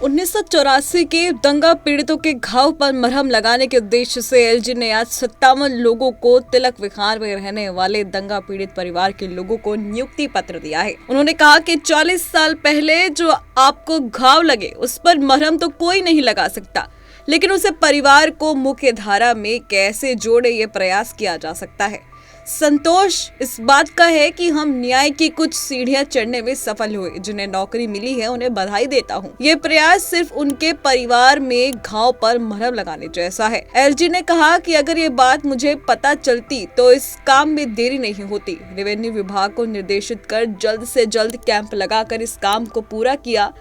1984 के दंगा पीड़ितों के घाव पर मरहम लगाने के उद्देश्य से एलजी ने आज 57 लोगों को तिलक विहार में रहने वाले दंगा पीड़ित परिवार के लोगों को नियुक्ति पत्र दिया है। उन्होंने कहा कि 40 साल पहले जो आपको घाव लगे उस पर मरहम तो कोई नहीं लगा सकता, लेकिन उसे परिवार को मुख्य धारा में कैसे जोड़े ये प्रयास किया जा सकता है। संतोष इस बात का है कि हम न्याय की कुछ सीढ़ियां चढ़ने में सफल हुए। जिन्हें नौकरी मिली है उन्हें बधाई देता हूं। ये प्रयास सिर्फ उनके परिवार में घाव पर मरहम लगाने जैसा है। एलजी ने कहा कि अगर ये बात मुझे पता चलती तो इस काम में देरी नहीं होती। रेवेन्यू विभाग को निर्देशित कर जल्द से जल्द कैंप लगाकर इस काम को पूरा किया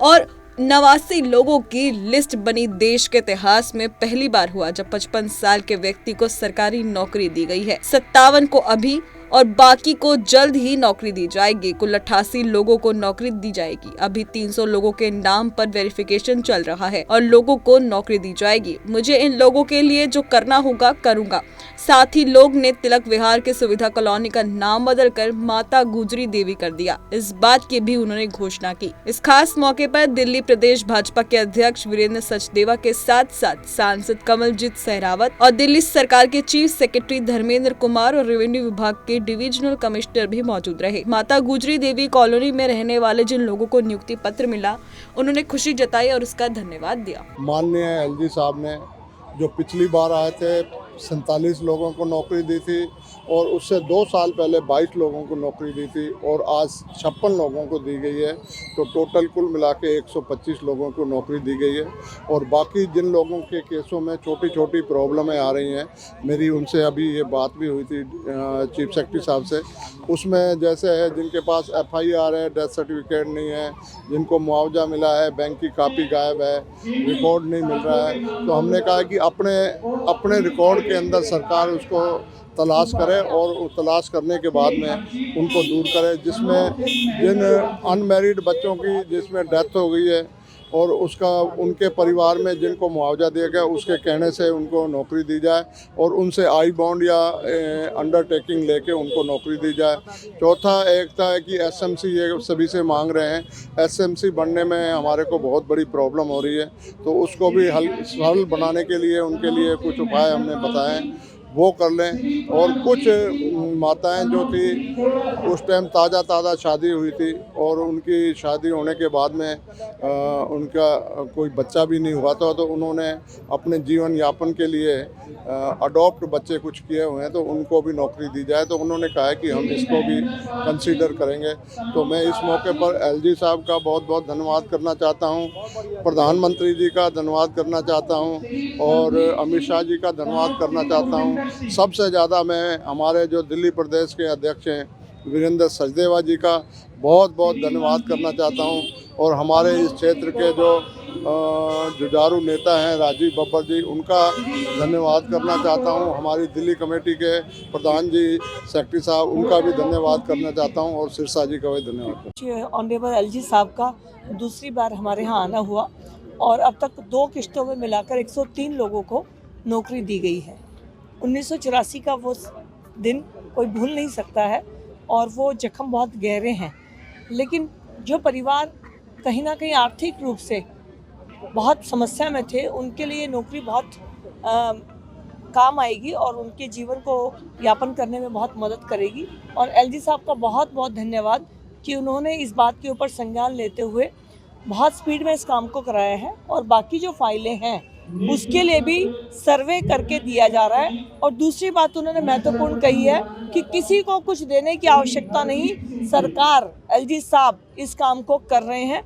और 89 लोगों की लिस्ट बनी। देश के इतिहास में पहली बार हुआ जब 55 साल के व्यक्ति को सरकारी नौकरी दी गई है। 57 को अभी और बाकी को जल्द ही नौकरी दी जाएगी। कुल 88 लोगों को नौकरी दी जाएगी। अभी 300 लोगों के नाम पर वेरिफिकेशन चल रहा है और लोगों को नौकरी दी जाएगी। मुझे इन लोगों के लिए जो करना होगा करूंगा। साथ ही लोग ने तिलक विहार के सुविधा कॉलोनी का नाम बदलकर माता गुजरी देवी कर दिया। इस बात की भी उन्होंने घोषणा की। इस खास मौके पर दिल्ली प्रदेश भाजपा के अध्यक्ष वीरेंद्र सचदेवा के साथ साथ सांसद कमलजीत सहरावत और दिल्ली सरकार के चीफ सेक्रेटरी धर्मेंद्र कुमार और रेवेन्यू विभाग के डिविजनल कमिश्नर भी मौजूद रहे। माता गुजरी देवी कॉलोनी में रहने वाले जिन लोगों को नियुक्ति पत्र मिला उन्होंने खुशी जताई और उसका धन्यवाद दिया। माननीय एलजी साहब ने जो पिछली बार आए थे 47 लोगों को नौकरी दी थी और उससे 2 साल पहले 22 लोगों को नौकरी दी थी और आज 56 लोगों को दी गई है। तो टोटल कुल मिला के 125 लोगों को नौकरी दी गई है और बाकी जिन लोगों के केसों में छोटी छोटी प्रॉब्लमें आ रही हैं, मेरी उनसे अभी ये बात भी हुई थी चीफ सेक्रेटरी साहब से। उसमें जैसे है जिनके पास FIR है, डेथ सर्टिफिकेट नहीं है, जिनको मुआवजा मिला है, बैंक की कापी गायब है, रिकॉर्ड नहीं मिल रहा है, तो हमने कहा कि अपने रिकॉर्ड के अंदर सरकार उसको तलाश करे और तलाश करने के बाद में उनको दूर करे। जिसमें जिन अनमैरिड बच्चों की जिसमें डेथ हो गई है और उसका उनके परिवार में जिनको मुआवजा दिया गया उसके कहने से उनको नौकरी दी जाए और उनसे आई बॉन्ड या अंडरटेकिंग लेके उनको नौकरी दी जाए। चौथा एक था कि SMC ये सभी से मांग रहे हैं। SMC बनने में हमारे को बहुत बड़ी प्रॉब्लम हो रही है, तो उसको भी हल बनाने के लिए उनके लिए कुछ उपाय हमने बताए हैं, वो कर लें। और कुछ माताएं जो थी उस टाइम ताज़ा शादी हुई थी और उनकी शादी होने के बाद में उनका कोई बच्चा भी नहीं हुआ था, तो उन्होंने अपने जीवन यापन के लिए अडॉप्ट बच्चे कुछ किए हुए हैं, तो उनको भी नौकरी दी जाए। तो उन्होंने कहा है कि हम इसको भी कंसीडर करेंगे। तो मैं इस मौके पर एलजी साहब का बहुत बहुत धन्यवाद करना चाहता हूँ, प्रधानमंत्री जी का धन्यवाद करना चाहता हूँ और अमित शाह जी का धन्यवाद करना चाहता हूँ। सबसे ज़्यादा मैं हमारे जो दिल्ली प्रदेश के अध्यक्ष हैं वीरेंद्र सचदेवा जी का बहुत बहुत धन्यवाद करना चाहता हूं और हमारे इस क्षेत्र के जो जुझारू नेता हैं राजीव बब्बर जी, उनका धन्यवाद करना चाहता हूं। हमारी दिल्ली कमेटी के प्रधान जी सेक्रेटरी साहब, उनका भी धन्यवाद करना चाहता हूं और सिरसा जी का भी धन्यवाद। ऑनरेबल एलजी साहब का दूसरी बार हमारे यहाँ आना हुआ और अब तक 2 किश्तों में मिलाकर 103 लोगों को नौकरी दी गई है। 1984 का वो दिन कोई भूल नहीं सकता है और वो जख्म बहुत गहरे हैं, लेकिन जो परिवार कहीं ना कहीं आर्थिक रूप से बहुत समस्या में थे उनके लिए नौकरी बहुत काम आएगी और उनके जीवन को यापन करने में बहुत मदद करेगी। और एलजी साहब का बहुत बहुत धन्यवाद कि उन्होंने इस बात के ऊपर संज्ञान लेते हुए बहुत स्पीड में इस काम को कराया है और बाकी जो फाइलें हैं उसके लिए भी सर्वे करके दिया जा रहा है। और दूसरी बात उन्होंने महत्वपूर्ण कही है कि किसी को कुछ देने की आवश्यकता नहीं, सरकार एलजी साहब इस काम को कर रहे हैं।